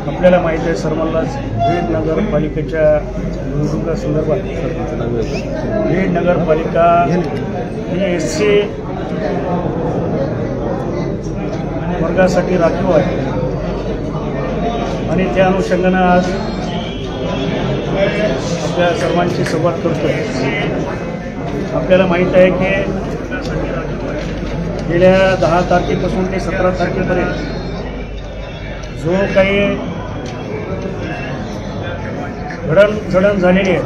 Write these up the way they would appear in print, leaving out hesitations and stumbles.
आपल्याला माहिती आहे सर्वांनाच बीड नगरपालिकेच्या निवडणुकीसंदर्भात बीड नगरपालिका ही SC वर्गासाठी राखीव आहे आणि त्या अनुषंगानं आज आपल्या सर्वांशी संवाद करतोय। आपल्याला माहीत आहे की गेल्या 10 तारखेपासून ते 17 तारखेपर्यंत जो काही घडण झालेली आहे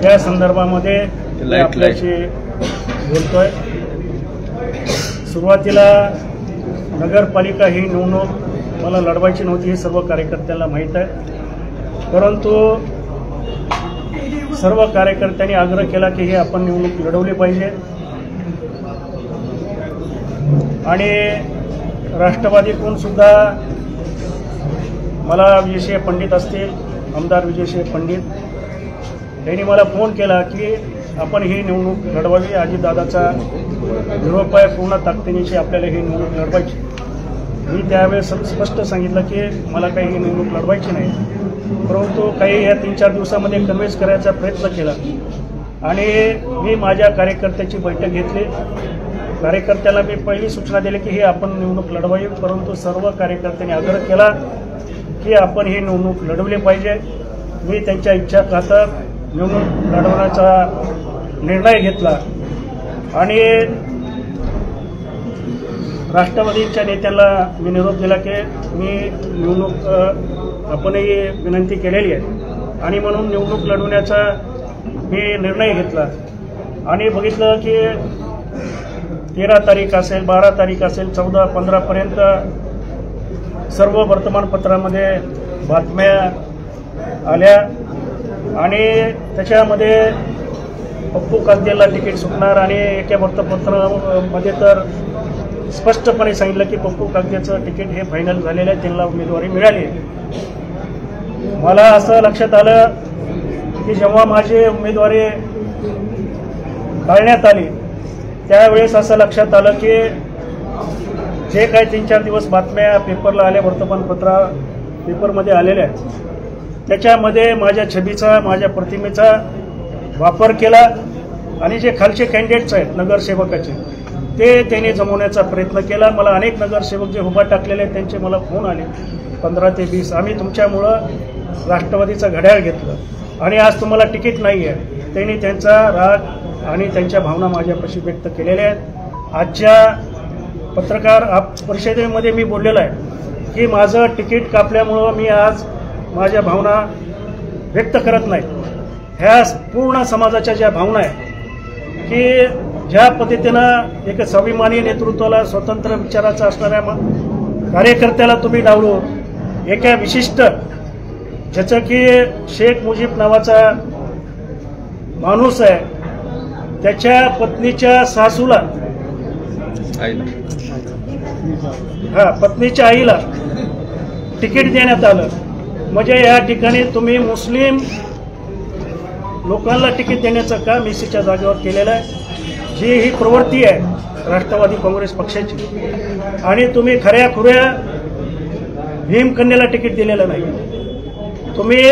त्या संदर्भामध्ये आपल्याशी बोलतोय। सुरुवातीला नगरपालिका ही निवडणूक मला लढवायची नव्हती हे सर्व कार्यकर्त्यांना माहीत आहे, परंतु सर्व कार्यकर्त्यांनी आग्रह केला की हे आपण निवडणूक लढवली पाहिजे आणि राष्ट्रवादीकडून सुद्धा मला विजयसिंह पंडित असतील, आमदार विजयसिंह पंडित यांनी मला फोन केला की आपण ही निवडणूक लढवावी। अजितदादाचा निरोप आहे, पूर्ण ताकदीनिशी आपल्याला ही निवडणूक लढवायची। मी त्यावेळेस स्पष्ट सांगितलं की मला काही ही निवडणूक लढवायची नाही, परंतु काही या 3-4 दिवसामध्ये कन्व्हिन्स करायचा प्रयत्न केला आणि मी माझ्या कार्यकर्त्याची बैठक घेतली। कार्यकर्त्याला मी पहिली सूचना दिली की हे आपण निवडणूक लढवावी, परंतु सर्व कार्यकर्त्यांनी आग्रह केला की आपण ही निवडणूक लढवली पाहिजे। मी त्यांच्या इच्छा खातर निवडणूक लढवण्याचा निर्णय घेतला आणि राष्ट्रवादीच्या नेत्यांना मी निरोप दिला की मी निवडणूक आपणही विनंती केलेली आहे आणि म्हणून निवडणूक लढवण्याचा मी निर्णय घेतला आणि बघितलं की 13 तारीख असेल, 12 तारीख असेल, 14, 15पर्यंत सर्व वर्तमानपत्रामध्ये बातम्या आल्या आणि त्याच्यामध्ये पप्पू कागदेला तिकीट सुटणार आणि एका वृत्तपत्रामध्ये तर स्पष्टपणे सांगितलं की पप्पू कागदेचं तिकीट हे फायनल झालेलं आहे, त्यांना उमेदवारी मिळाली। मला असं लक्षात आलं की जेव्हा माझी उमेदवारी टाळण्यात आली त्यावेळेस असं लक्षात आलं की जे काही 3-4 दिवस बातम्या पेपरला आल्या, वर्तमानपत्रा पेपरमध्ये आलेल्या आहेत, त्याच्यामध्ये माझ्या छबीचा, माझ्या प्रतिमेचा वापर केला आणि जे खालचे कॅन्डिडेट्स आहेत नगरसेवकाचे ते त्यांनी जमवण्याचा प्रयत्न केला। मला अनेक नगरसेवक जे उभा टाकलेले आहेत त्यांचे मला फोन आले 15 ते 20, आम्ही तुमच्यामुळं राष्ट्रवादीचं घड्याळ घेतलं आणि आज तुम्हाला तिकीट नाही आहे। त्यांनी त्यांचा राग आणि त्यांच्या भावना माझ्यापाशी व्यक्त केलेल्या आहेत। आजच्या पत्रकार परिषदेमध्ये मी बोललेलो आहे की माझं तिकीट कापल्यामुळं मी आज माझ्या भावना व्यक्त करत नाही। ह्या पूर्ण समाजाच्या ज्या भावना आहेत की ज्या पद्धतीनं एक स्वाभिमानी नेतृत्वाला, स्वतंत्र विचाराचा असणाऱ्या कार्यकर्त्याला तुम्ही डावलून एका विशिष्ट ज्याचं की शेख मुजीब नावाचा माणूस आहे त्याच्या पत्नीच्या सासूला, पत्नीच्या आईला तिकीट देण्यात आलं, म्हणजे या ठिकाणी तुम्ही मुस्लिम लोकांना तिकीट देण्याचं काम ECच्या जागेवर केलेलं आहे। जी ही प्रवृत्ती आहे राष्ट्रवादी काँग्रेस पक्षाची आणि तुम्ही खऱ्याखुऱ्या भीमकन्याला तिकीट दिलेलं नाही, तुम्ही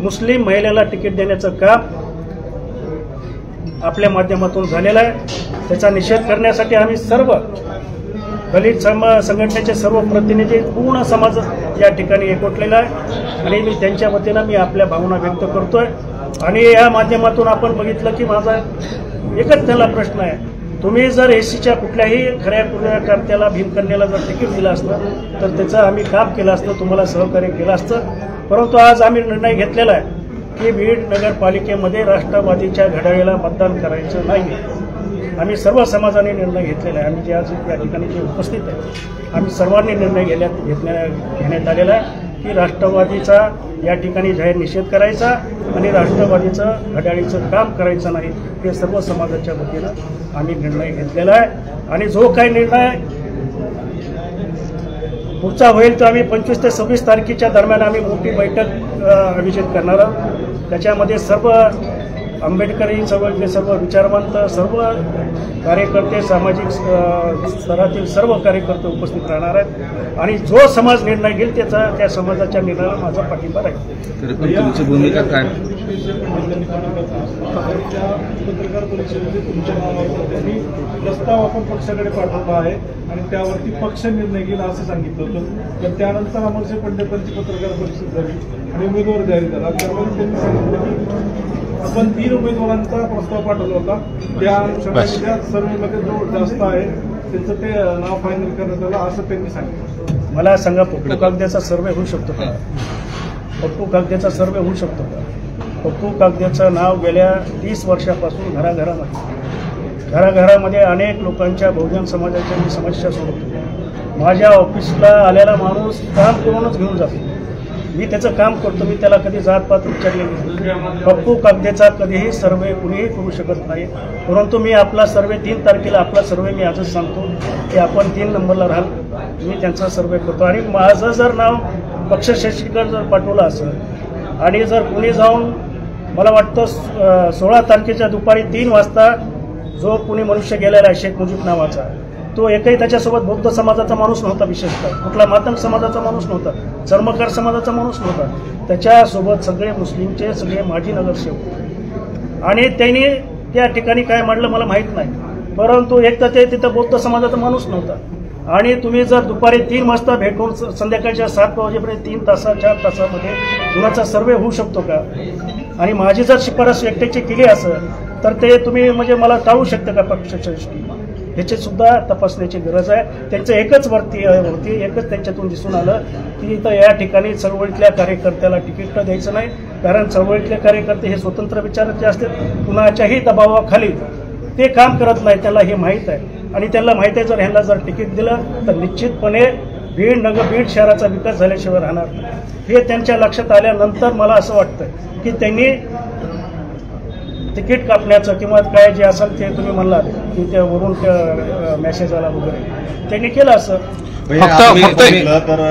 मुस्लिम महिलेला तिकीट देण्याचं काम आपल्या माध्यमातून झालेलं आहे। त्याचा निषेध करण्यासाठी आम्ही सर्व दलित संघटनेचे सर्व प्रतिनिधी, पूर्ण समाज या ठिकाणी एकवटलेला आहे आणि मी त्यांच्या वतीनं मी आपल्या भावना व्यक्त करतोय आणि या माध्यमातून आपण बघितलं की माझा एकच त्याला प्रश्न आहे, तुम्ही जर SCच्या कुठल्याही खऱ्या कर्त्याला, भीमकन्याला जर तिकीट दिलं असतं तर त्याचं आम्ही काम केलं असतं, तुम्हाला सहकार्य केलं असतं, परंतु आज आम्ही निर्णय घेतलेला आहे की बीड नगरपालिकेमध्ये राष्ट्रवादीच्या घड्याळाला मतदान करायचं नाही। आम्ही सर्व समाजाने निर्णय घेतलेला आहे। आम्ही जे आज या ठिकाणी जे उपस्थित आहे आम्ही सर्वांनी निर्णय घेण्यात आलेला आहे की राष्ट्रवादीचा या ठिकाणी जाहीर निषेध करायचा आणि राष्ट्रवादीचं घड्याळीचं काम करायचं नाही, हे सर्व समाजाच्या वतीनं आम्ही निर्णय घेतलेला आहे। आणि जो काही निर्णय पुढचा होईल तो आम्ही 25 ते 26 तारखेच्या दरम्यान आम्ही मोठी बैठक आयोजित करणार आहोत। त्याच्यामध्ये सर्व आंबेडकरी चळवळीतले सर्व विचारवंत, सर्व कार्यकर्ते, सामाजिक स्तरातील सर्व कार्यकर्ते उपस्थित राहणार आहेत आणि जो समाज निर्णय घेईल त्या समाजाच्या निर्णयाला माझा पाठिंबा राहील. तुमची भूमिका काय? पत्रकार परिषदेमध्ये तुमच्या नावावरती प्रस्ताव आपण पक्षाकडे पाठवला आहे आणि त्यावरती पक्ष निर्णय घेईल असं सांगितलं होतं. तर त्यानंतर अमरसिंह पंडितांची पत्रकार परिषद झाली आणि उमेदवार जाहीर झाला. त्यामुळे त्यांनी सांगितलं की आपण 3 उमेदवारांचा प्रस्ताव पाठवला होता. त्या अनुषंगाने त्या सर्वेमध्ये जो जास्त आहे त्यांचं ते नाव फायनल करण्यात आलं असं त्यांनी सांगितलं. मला सांगा, पप्पू कागदेचा सर्वे होऊ शकतो का? पप्पू कागदेचा सर्वे होऊ शकतो का? पप्पू कागदेचं नाव गेल्या 30 वर्षापासून घराघरामध्ये अनेक लोकांच्या बहुजन समाजाच्या मी समस्या सोडवतो. माझ्या ऑफिसला आलेला माणूस काम करूनच घेऊन जातो. मी त्याचं काम करतो. मी त्याला कधी जातपात विचारले नाही. पप्पू कागदेचा कधीही सर्वे कुणीही करू शकत नाही. परंतु मी आपला सर्वे 3 तारखेला आपला सर्वे मी आजच सांगतो की आपण 3 नंबरला राहाल. मी त्यांचा सर्वे करतो आणि माझं जर नाव पक्षश्रेष्ठीकडे जर पाठवलं असेल आणि जर कुणी जाऊन मला वाटतं 16 तारखेच्या दुपारी 3 वाजता जो कुणी मनुष्य गेलेला आहे शेख मुजीब नावाचा, तो एकही त्याच्यासोबत बौद्ध समाजाचा माणूस नव्हता, विशेषतः कुठला मातंग समाजाचा माणूस नव्हता, चर्मकार समाजाचा माणूस नव्हता. त्याच्यासोबत सगळे मुस्लिमचे सगळे माजी नगरसेवक आणि त्यांनी त्या ठिकाणी काय मांडलं मला माहीत नाही. परंतु एक तर ते तिथं बौद्ध समाजाचा माणूस नव्हता. आणि तुम्ही जर दुपारी 3 वाजता भेटून संध्याकाळच्या 7 वाजेपर्यंत 3 तासामध्ये कुणाचा सर्वे होऊ शकतो का? आणि माझी जर शिफारस एकट्याची केली असेल तर ते तुम्ही म्हणजे मला टाळू शकता का पक्षश्रेष्ठी? ह्याची सुद्धा तपासण्याची गरज आहे. त्यांचं एकच वरती एकच त्यांच्यातून दिसून आलं की इथं या ठिकाणी चळवळीतल्या कार्यकर्त्याला तिकीट द्यायचं नाही. कारण चळवळीतले कार्यकर्ते हे स्वतंत्र विचाराचे असतात. कुणाच्याही दबावाखाली ते काम करत नाही. त्याला हे माहीत आहे आणि त्यांना माहीत आहे जर ह्यांना जर तिकीट दिलं तर निश्चितपणे बीड शहराचा विकास झाल्याशिवाय राहणार नाही. हे त्यांच्या लक्षात आल्यानंतर मला असं वाटतं की त्यांनी तिकीट कापण्याचं किंवा काय जे असेल ते तुम्ही म्हणलात की त्यावरून त्या मेसेज आला वगैरे त्यांनी केलं असं. तर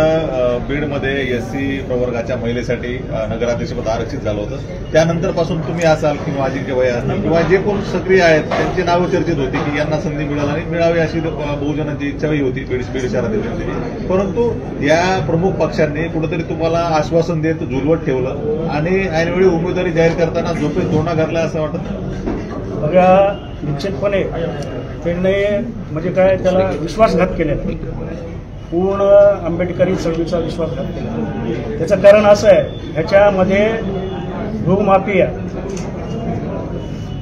बीडमध्ये एससी प्रवर्गाच्या महिलेसाठी नगराध्यक्षपद आरक्षित झालं होतं. त्यानंतर पासून तुम्ही असाल किंवा अजिंक्य भैया असतील किंवा जे कोण सक्रिय आहेत त्यांची नावं चर्चेत होती की यांना संधी मिळावी अशी बहुजनांची इच्छाही होती बीड शहरात. परंतु या प्रमुख पक्षांनी कुठेतरी तुम्हाला आश्वासन देत झुलवत ठेवलं आणि ऐनवेळी उमेदवारी जाहीर करताना झोपेत धोरणा घातला असं वाटतं. बघा, निश्चितपणे त्यांनी म्हणजे काय त्याला विश्वासघात केलेला, पूर्ण आंबेडकरी चळवळीचा विश्वासघात केला. त्याचं कारण असं आहे, ह्याच्यामध्ये भूमाफिया,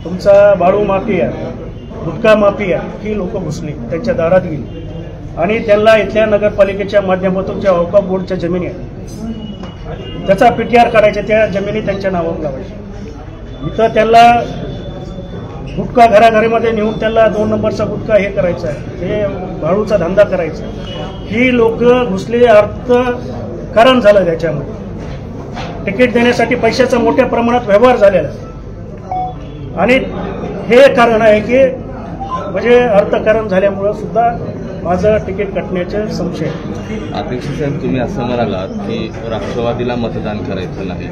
तुमचा बाळू माफिया, गुटखा माफिया ही लोक घुसली, त्यांच्या दारात गेली आणि त्यांना इथल्या नगरपालिकेच्या माध्यमातून ज्या औकाफ बोर्डच्या जमिनी आहेत त्याचा PTR करायच्या, त्या जमिनी त्यांच्या नावावर लावायच्या. इथं त्यांना गुटखा घराघरीमध्ये नेऊन त्यांना 2 नंबरचा गुटखा हे करायचा आहे, हे भाडूचा धंदा करायचा. ही लोक घुसले, अर्थकारण झालं. त्याच्यामध्ये तिकीट देण्यासाठी पैशाचा मोठ्या प्रमाणात व्यवहार झालेला आणि हे कारण आहे की म्हणजे अर्थकारण झाल्यामुळं सुद्धा माझं तिकीट कटण्याचे संशय. अध्यक्ष साहेब, तुम्ही असं म्हणालात की राष्ट्रवादीला मतदान करायचं नाही,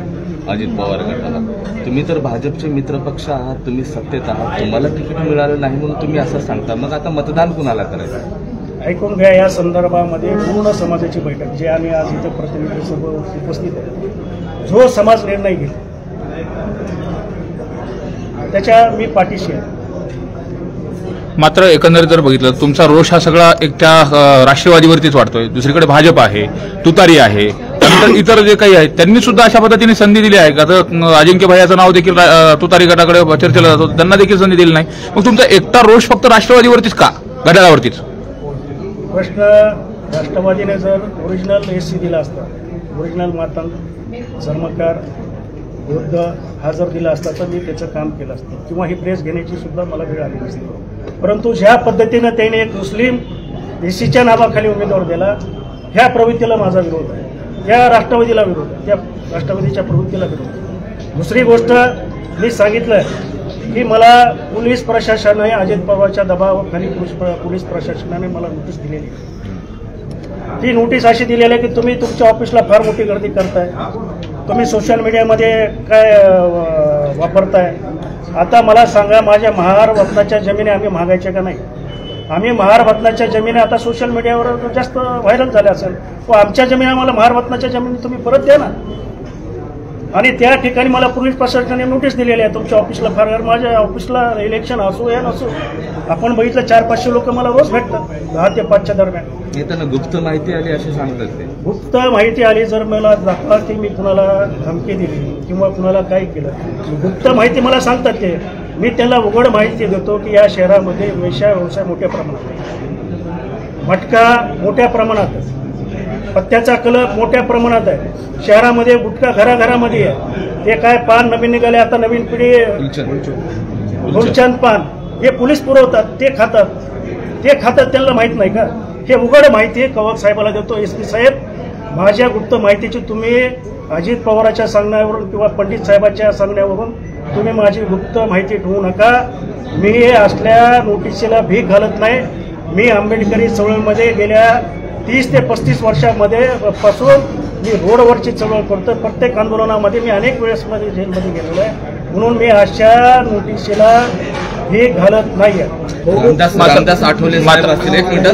अजित पवार गटाला. तुम्ही तर भाजपचे मित्रपक्ष आहात, तुम्ही सत्तेत आहात, तुम्हाला तिकीट मिळालं नाही म्हणून तुम्ही असं सांगता. मग आता मतदान कुणाला करायचं? ऐकून घ्या, या संदर्भामध्ये पूर्ण समाजाची बैठक जे आम्ही आज इथं प्रतिनिधी सर्व उपस्थित आहे, जो समाज निर्णय घेईल त्याच्या मी पाठीशी आहे. मात्र एकंदरीत जर बघितलं तुमचा रोष हा सगळा एक त्या राष्ट्रवादीवरतीच वाढतोय. दुसरीकडे भाजप आहे, तुतारी आहे, त्यानंतर इतर जे काही आहेत त्यांनी सुद्धा अशा पद्धतीने संधी दिली आहे. आता अजिंक्य भैयाचं नाव देखील तुतारी गटाकडे चर्चेला जातो, त्यांना देखील संधी दिली नाही. मग तुमचा एकटा रोष फक्त राष्ट्रवादीवरतीच का, घड्याळावरतीच? प्रश्न, राष्ट्रवादीने जर ओरिजिनल SC दिला असता, ओरिजिनल मातंग, चर्मकार, बौद्ध हा जर दिला असता तर मी त्याचं काम केलं असतं किंवा ही प्रेस घेण्याची सुद्धा मला वेळ आली नसती. परंतु ज्या पद्धतीनं त्याने एक मुस्लिम SCच्या नावाखाली उमेदवार दिला, ह्या प्रवृत्तीला माझा विरोध आहे. त्या राष्ट्रवादीला विरोध आहे, त्या राष्ट्रवादीच्या प्रवृत्तीला विरोध आहे. दुसरी गोष्ट, मी सांगितलं की मला पोलीस प्रशासनाने अजित पवारच्या दबावाखाली पोलीस प्रशासनाने मला नोटीस दिलेली आहे. ती नोटीस अशी दिलेली आहे की तुम्ही तुमच्या ऑफिसला फार मोठी गर्दी करताय, तुम्ही सोशल मीडियामध्ये काय वापरताय, आता मला सांगा, माझ्या महारत्नाच्या जमिनी आम्ही मागायच्या का नाही? आम्ही महारत्नाच्या जमिनी आता सोशल मीडियावर जास्त व्हायरल झाल्या असेल, व आमच्या जमिनी आम्हाला महारत्नाच्या जमिनी तुम्ही परत द्या ना. आणि त्या ठिकाणी मला पोलीस प्रशासनाने नोटीस दिलेली आहे तुमच्या ऑफिसला. फार माझ्या ऑफिसला इलेक्शन असो या नसो, आपण बघितलं 400-500 लोक मला रोज भेटतात 10 ते 5च्या दरम्यान. येताना गुप्त माहिती आली असे सांगतात ते. गुप्त माहिती आली जर मला दाखवा की मी कुणाला धमकी दिली किंवा कुणाला काय केलं, गुप्त माहिती मला सांगतात ते. मी त्यांना उघड माहिती देतो की या शहरामध्ये वेश्या व्यवसाय मोठ्या प्रमाणात आहे, मटका मोठ्या प्रमाणात आहे, पत्त्याचा कलप मोठ्या प्रमाणात आहे, शहरामध्ये गुटखा घराघरामध्ये आहे. ते काय पान नवीन निघाले आता, नवीन पिढी गुलचंद पान हे पोलीस पुरवतात, ते खातात त्यांना माहित नाही का? हे उघड माहिती आहे, कवक साहेबाला देतो. SP साहेब, माझ्या गुप्त माहितीची तुम्ही अजित पवारांच्या सांगण्यावरून किंवा पंडित साहेबांच्या सांगण्यावरून तुम्ही माझी गुप्त माहिती ठेवू नका. मी असल्या नोटिशीला भीक घालत नाही. मी आंबेडकरी चळवळीमध्ये गेल्या 30 ते 35 वर्षामध्ये पासून मी रोडवरची चळवळ करतो. प्रत्येक आंदोलनामध्ये मी अनेक वेळेस मध्ये जेलमध्ये गेलेलो आहे, म्हणून मी अशा नोटिशीला भीक घालत नाही आहे. रामदास आठवले साहेब असतील. एक मिनिट.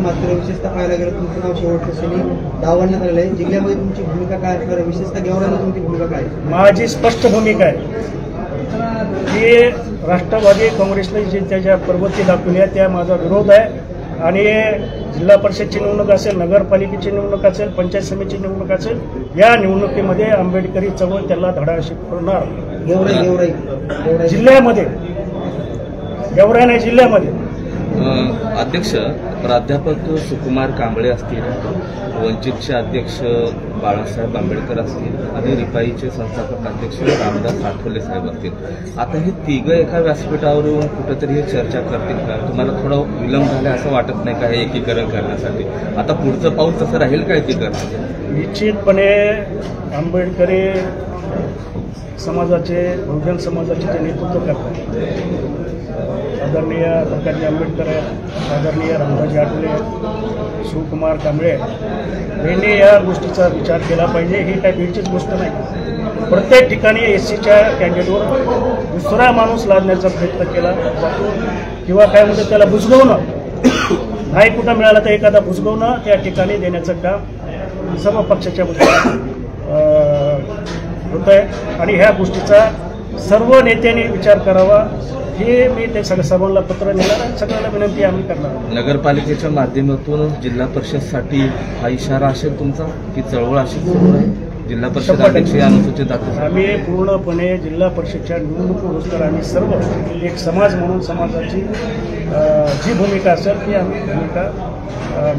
मात्र विशेषतः पाहायला गेलं तुमचं नाव शेवटचं दावांना आलेलं आहे. जिल्ह्यामध्ये तुमची भूमिका काय असणार आहे? विशेषतः गेवराला तुमची भूमिका काय? माझी स्पष्ट भूमिका आहे की राष्ट्रवादी काँग्रेसने जी त्याच्या प्रवृत्ती दाखवली आहे त्या माझा विरोध आहे. आणि जिल्हा परिषदची निवडणूक असेल, नगरपालिकेची निवडणूक असेल, पंचायत समितीची निवडणूक असेल, या निवडणुकीमध्ये आंबेडकरी चळवळ त्याला धडा शिकवणार. जिल्ह्यामध्ये गेवराई जिल्ह्यामध्ये अध्यक्ष प्राध्यापक सुकुमार कांबळे असतील, वंचितचे अध्यक्ष बाळासाहेब आंबेडकर असतील आणि रिपाईचे संस्थापक अध्यक्ष रामदास आठवले साहेब असतील. आता हे तिघं एका व्यासपीठावर येऊन कुठंतरी हे चर्चा करतील का? तुम्हाला थोडा विलंब झाला असं वाटत नाही का हे एकीकरण करण्यासाठी? आता पुढचं पाऊल तसं राहील का एकीकरण? निश्चितपणे आंबेडकरी समाजाचे, बहुजन समाजाचे जे नेतृत्व करतात आदरणीय प्रकाशजी आंबेडकर आहेत, आदरणीय रामदासजी आठवले आहेत, शिवकुमार कांबळे आहेत, यांनी या गोष्टीचा विचार केला पाहिजे. ही काही भीडचीच गोष्ट नाही. प्रत्येक ठिकाणी SCच्या कॅन्डिडेटवर दुसरा माणूस लादण्याचा प्रयत्न केला जातो किंवा काय म्हणतात त्याला बुजगवणं, नाही कुठं मिळाला तर एखादा बुजगवणं त्या ठिकाणी देण्याचं काम सर्व पक्षाच्या होत आहे. आणि ह्या गोष्टीचा सर्व नेत्यांनी विचार करावा हे मी ते सर्वांना पत्र नेणार आणि सगळ्यांना विनंती आम्ही करणार. नगरपालिकेच्या माध्यमातून जिल्हा परिषदसाठी हा इशारा असेल तुमचा की चळवळ अशी सुरू आहे? जिल्हा परिषद अध्यक्ष अनुसूचित जाती आम्ही पूर्णपणे जिल्हा परिषदच्या निवडणुकीनुसार आम्ही सर्व एक समाज म्हणून समाजाची जी भूमिका असेल ती आम्ही भूमिका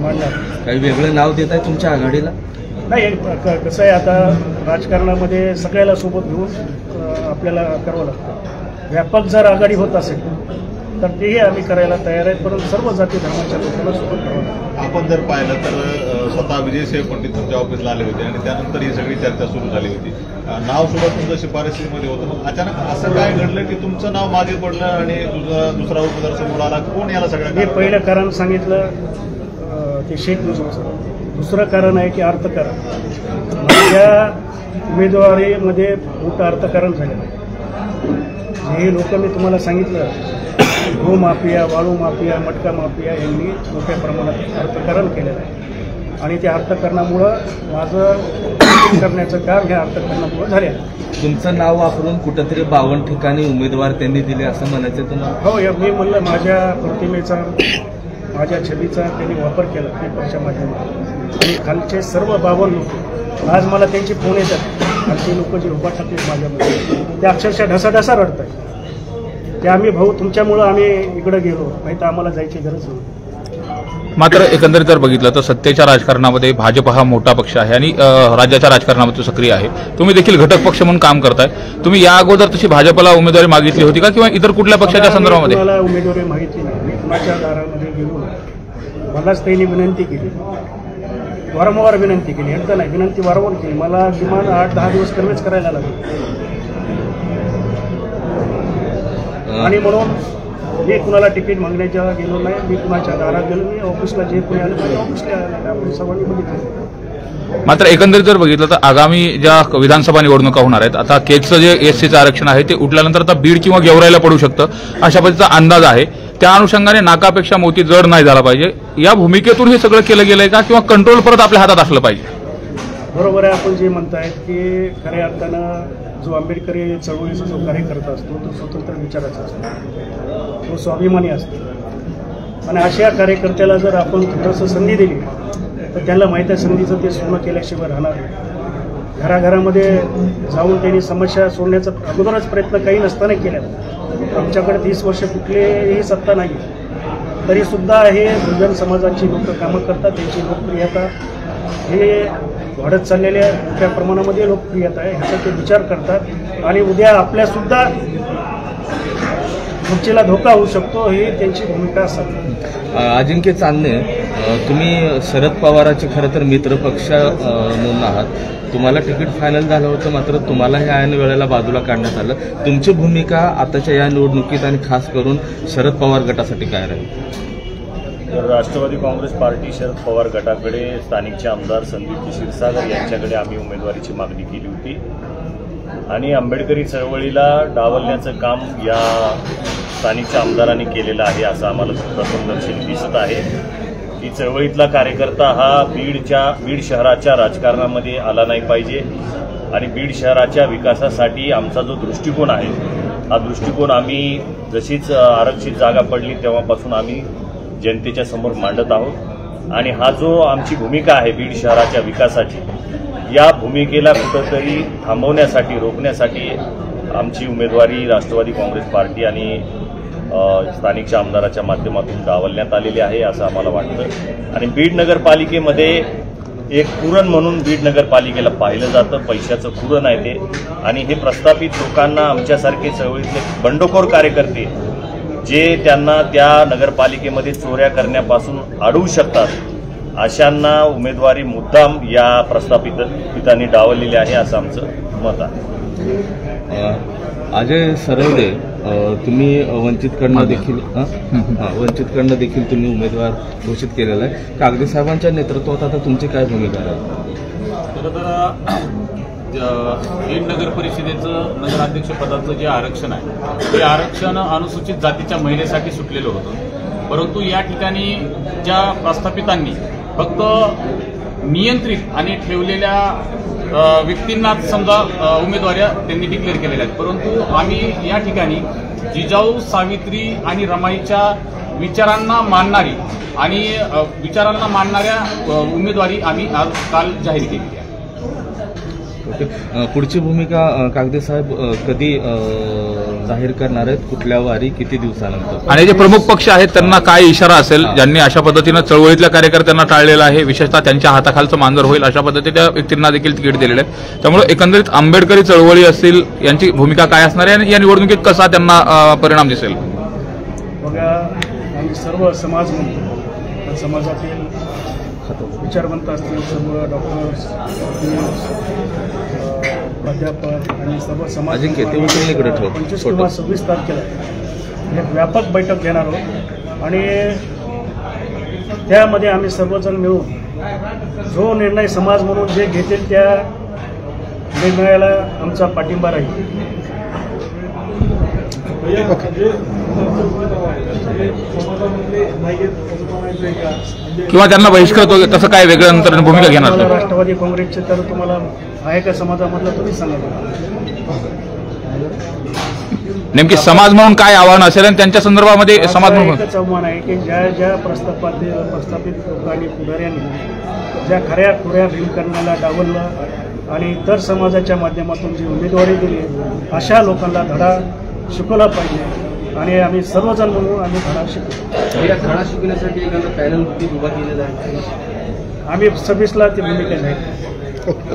मांडणार. काही वेगळं नाव देत आहे तुमच्या आघाडीला? नाही, कसं आहे आता राजकारणामध्ये सगळ्याला सोबत घेऊन आपल्याला करावं लागतं. व्यापक जर आघाडी होत असेल तर तेही आम्ही करायला तयार आहेत, परंतु सर्व जाती धर्माच्या लोकांना सोबत करावं. आपण जर पाहिलं तर स्वतः विजयसाहेब पंडित तुमच्या ऑफिसला आले होते आणि त्यानंतर ही सगळी चर्चा सुरू झाली होती. नाव सुद्धा तुमचं शिफारशीमध्ये होतं. मग अचानक असं काय घडलं की तुमचं नाव मागे पडलं आणि दुसरा उमेदवार समोर आला? कोण याला सगळं? मी पहिलं कारण सांगितलं ते शेख मुजीबचं. दुसरं कारण आहे की अर्थकारण. माझ्या उमेदवारीमध्ये मोठं अर्थकारण झालेलं आहे. हे लोक मी तुम्हाला सांगितलं, भूमाफिया, वाळू माफिया, मटका माफिया यांनी मोठ्या प्रमाणात अर्थकारण केलेलं आहे आणि त्या अर्थकारणामुळं माझं करण्याचं काम ह्या अर्थकारणामुळं झालेलं आहे. तुमचं नाव वापरून कुठंतरी 52 ठिकाणी उमेदवार त्यांनी दिले असं म्हणायचं तुम्हाला? हो, मी म्हणलं माझ्या प्रतिमेचा, माझ्या छबीचा त्यांनी वापर केला पेपरच्या माध्यमातून आणि खालचे सर्व 52 लोक आज मला त्यांचे फोन येतात आणि ते लोक जे उभा टाकतात माझ्यामध्ये ते अक्षरशः ढसाढसा रडत आहेत. ते आम्ही भाऊ तुमच्यामुळं आम्ही इकडं गेलो, नाही तर आम्हाला जायची गरज नाही. मात्र एकंदरीत जर बघितलं तर सत्तेच्या राजकारणामध्ये भाजप हा मोठा पक्ष आहे आणि राज्याच्या राजकारणामध्ये सक्रिय आहे. तुम्ही देखील घटक पक्ष म्हणून काम करताय. तुम्ही या अगोदर तशी भाजपला उमेदवारी मागितली होती का किंवा इतर कुठल्या पक्षाच्या संदर्भामध्ये? मला उमेदवारी मागितली नाही. मी कुणाच्या दारामध्ये गेलो नाही. मलाच त्यांनी विनंती केली, वारंवार विनंती केली, एकदा नाही विनंती वारंवार केली. मला किमान 8-10 दिवस कन्व्हिन्स करायला लागले आणि म्हणून मी कुणाला तिकीट मागण्याच्या गेलो नाही. मी कुणाच्या दारात गेलो, मी ऑफिसला जे कोणी आलं माझ्या ऑफिसला आलं, आपण सर्वांनी बघितलं. मात्र एकंदरीत जर बघितलं तर आगामी ज्या विधानसभा निवडणुका होणार आहेत, आता केजचं जे एससीचं आरक्षण आहे ते उठल्यानंतर आता बीड किंवा गेवराईला पडू शकतं अशा पद्धतीचा अंदाज आहे. त्या अनुषंगाने नाकापेक्षा मोती जड नाही झाला पाहिजे, या भूमिकेतून हे सगळं केलं गेलंय का, किंवा कंट्रोल परत आपल्या हातात असलं पाहिजे? बरोबर आहे आपण जे म्हणतायत की खऱ्या अर्थानं जो आंबेडकरी चळवळीचा जो कार्यकर्ता असतो तो स्वतंत्र विचाराचा असतो, तो स्वाभिमानी असतो. आणि अशा कार्यकर्त्याला जर आपण थोडंसं संधी दिली तर त्याला माहीत आहे संधीचं ते सोनं केल्याशिवाय राहणार नाही. घराघरामध्ये जाऊन त्यांनी समस्या सोडण्याचा अगोदरच प्रयत्न काही नसताना केला. आमच्याकडे 30 वर्ष कुठलीही सत्ता नाही, तरीसुद्धा हे बहुजन समाजाची लोक कामं करतात. त्यांची लोकप्रियता हे वाढत चाललेल्या मोठ्या प्रमाणामध्ये लोकप्रियता आहे, ह्याचा ते विचार करतात. आणि उद्या आपल्यासुद्धा खुर्चीला धोका होऊ शकतो, ही त्यांची भूमिका असावी. अजिंक्य चांदणे, तुम्ही शरद पवाराचे खरं तर मित्रपक्ष म्हणून आहात. तुम्हाला तिकीट फायनल झालं होतं, मात्र तुम्हाला ह्या ऐन वेळेला बाजूला काढण्यात आलं. तुमची भूमिका आताच्या या निवडणुकीत आणि खास करून शरद पवार गटासाठी काय राहील? तर राष्ट्रवादी काँग्रेस पार्टी शरद पवार गटाकडे स्थानिकचे आमदार संदीप क्षीरसागर यांच्याकडे आम्ही उमेदवारीची मागणी केली होती आणि आंबेडकरी चळवळीला डावलण्याचं काम या स्थानिकच्या आमदारांनी केलेलं आहे असं आम्हाला प्रथमदर्शनी दिसत आहे. की चळवळीतला कार्यकर्ता हा बीड शहराच्या राजकारणामध्ये आला नाही पाहिजे आणि बीड शहराच्या विकासासाठी आमचा जो दृष्टिकोन आहे हा दृष्टिकोन आम्ही जशीच आरक्षित जागा पडली तेव्हापासून आम्ही जनतेच्या समोर मांडत आहोत. आणि हा जो आमची भूमिका आहे बीड शहराच्या विकासाची, या भूमिकेला कुठंतरी थांबवण्यासाठी रोखण्यासाठी आमची उमेदवारी राष्ट्रवादी काँग्रेस पार्टी आणि स्थानिकच्या आमदाराच्या माध्यमातून डावलण्यात आलेली आहे असं आम्हाला वाटतं. आणि बीड नगरपालिकेमध्ये एक कुरण म्हणून बीड नगरपालिकेला पाहिलं जातं, पैशाचं कुरण आहे ते. आणि हे प्रस्थापित लोकांना आमच्यासारखे चळवळीतले बंडखोर कार्यकर्ते जे त्यांना त्या नगरपालिकेमध्ये चोऱ्या करण्यापासून अडवू शकतात, अशांना उमेदवारी मुद्दाम या प्रस्थापितांनी डावललेली आहे असं आमचं मत आहे. अजय सरवडे, तुम्ही वंचितकडनं देखील तुम्ही उमेदवार घोषित केलेला आहे. कागदे साहेबांच्या नेतृत्वात आता तुमची काय भूमिका आहे? बीड नगर परिषदेचं नगराध्यक्षपदाचं जे आरक्षण आहे ते आरक्षण अनुसूचित जातीच्या महिलेसाठी सुटलेलं होतं, परंतु या ठिकाणी ज्या प्रस्थापितांनी फक्त नियंत्रित आणि ठेवलेल्या व्यक्तींनाच समजा उमेदवाऱ्या त्यांनी डिक्लेअर केलेल्या आहेत. परंतु आम्ही या ठिकाणी जिजाऊ, सावित्री आणि रमाईच्या विचारांना मानणाऱ्या उमेदवारी आम्ही आज काल जाहीर केली आहे. पुढची भूमिका कागदे साहेब कधी जाहीर करणार आहेत, कुठल्या वारी, किती दिवसानंतर? आणि जे प्रमुख पक्ष आहेत त्यांना काय इशारा असेल ज्यांनी अशा पद्धतीनं चळवळीतल्या कार्यकर्त्यांना टाळलेलं आहे, विशेषतः त्यांच्या हाताखालचं मांजर होईल अशा पद्धतीच्या व्यक्तींना देखील तिकीट दिलेले आहेत. त्यामुळे एकंदरीत आंबेडकरी चळवळी असतील यांची भूमिका काय असणार आहे आणि या निवडणुकीत कसा त्यांना परिणाम दिसेल? बघा, आम्ही सर्व समाज म्हणतो, समाजातील विचारवंत असतील, सर्व डॉक्टर्स, प्राध्यापक आणि सर्व समाज 25 किंवा 26 तारखेला एक व्यापक बैठक घेणार आहोत आणि त्यामध्ये आम्ही सर्वजण मिळून जो निर्णय समाज म्हणून जे घेतील त्या निर्णयाला आमचा पाठिंबा राहील. किंवा त्यांना बहिष्कृत होईल तसं काय वेगळं नंतर भूमिका घेणार? राष्ट्रवादी काँग्रेसचे तर तुम्हाला आहे का समाजामधलं तुम्ही सांगा. नेमकी समाज म्हणून काय आव्हान असेल आणि त्यांच्या संदर्भामध्ये समाज म्हणून एकच आव्हान आहे की ज्या प्रस्थापित लोकांनी पुढाऱ्यांनी ज्या खऱ्या खुऱ्या भीमकरणाला डावललं आणि इतर समाजाच्या माध्यमातून जी उमेदवारी दिली अशा लोकांना धडा शिकवला पाहिजे आणि आम्ही सर्वजण म्हणून आम्ही धडा शिकतो. या धडा शिकण्यासाठी एखादा पॅनल उभा केलेला आहे. आम्ही 26ला ती भूमिका जाहीर